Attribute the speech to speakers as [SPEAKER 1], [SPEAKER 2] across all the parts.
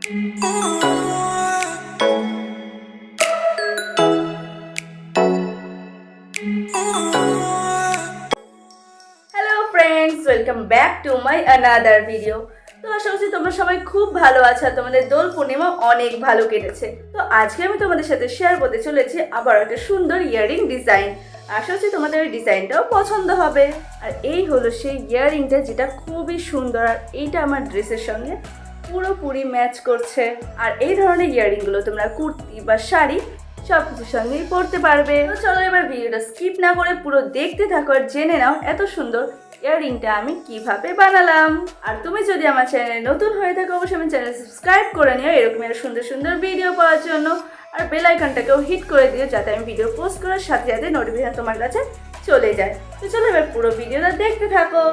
[SPEAKER 1] Friends welcome back to my another video. तो आशा करছি তোমরা সবাই খুব ভালো আছো, তোমাদের দোল পূর্ণিমা অনেক ভালো কেটেছে। তো আজকে আমি তোমাদের সাথে শেয়ার করতে চলেছি আবার একটা সুন্দর ইয়াররিং ডিজাইন। আশা করছি তোমাদের এই ডিজাইনটাও পছন্দ হবে। আর এই হলো সেই ইয়াররিংটা যেটা খুবই সুন্দর, আর এইটা আমার ড্রেসের সঙ্গে পুরোপুরি ম্যাচ করছে। আর এই ধরনের ইয়াররিংগুলো তোমরা কুর্তি বা শাড়ি সব কিছুর সঙ্গেই পরতে পারবে। তো চলো এবার ভিডিওটা স্কিপ না করে পুরো দেখতে থাকো আর জেনে নাও এত সুন্দর ইয়াররিংটা আমি কিভাবে বানালাম। আর তুমি যদি আমার চ্যানেলে নতুন হয়ে থাকো অবশ্যই আমার চ্যানেল সাবস্ক্রাইব করে নিও এরকম সুন্দর সুন্দর ভিডিও পাওয়ার জন্য। আর বেল আইকনটাকেও হিট করে দিও যাতে আমি ভিডিও পোস্ট করার সাথে সাথে নোটিফিকেশন তোমার কাছে চলে যায়। তো চলো এবার পুরো ভিডিওটা দেখতে থাকো।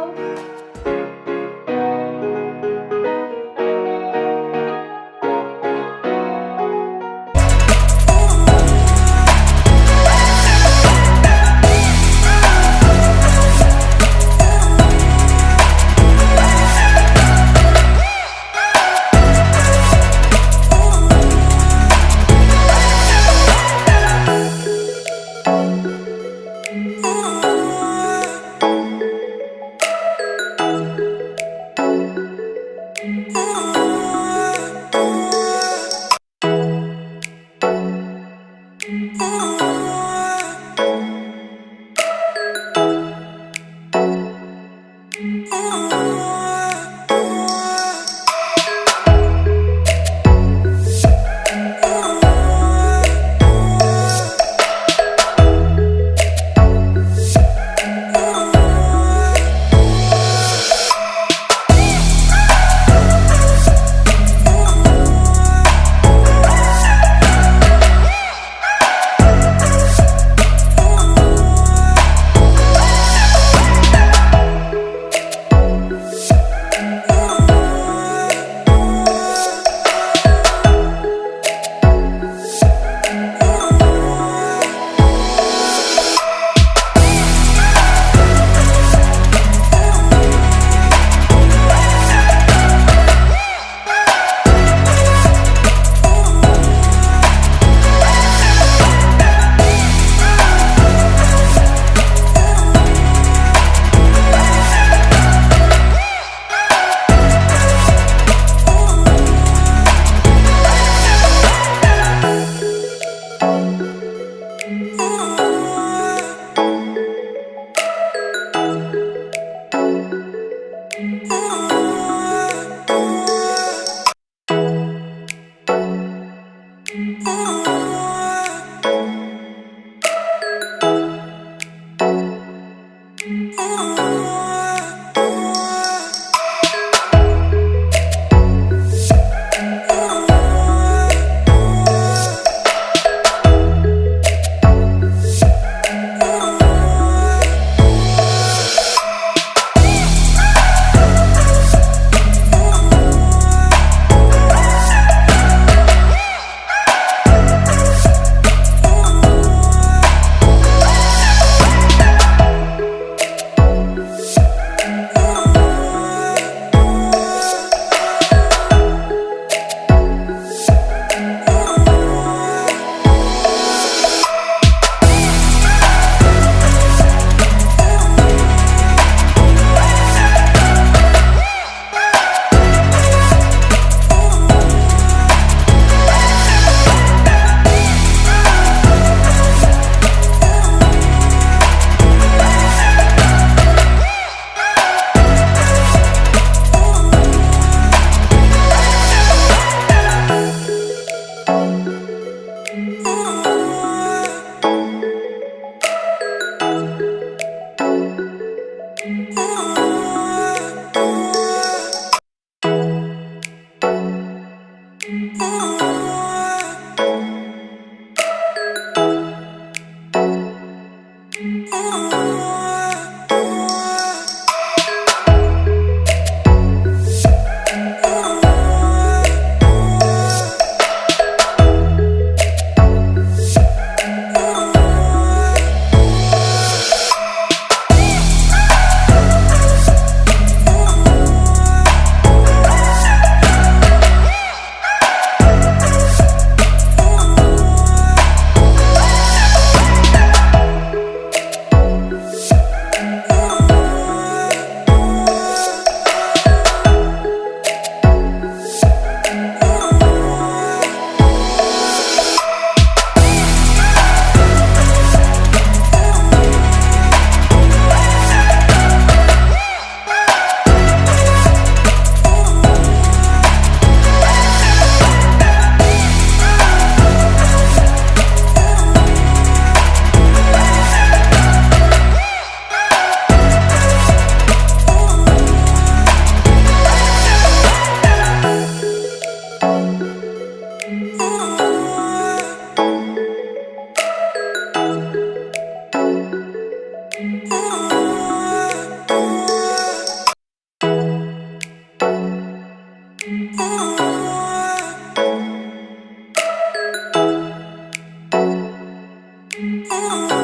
[SPEAKER 2] Ooh.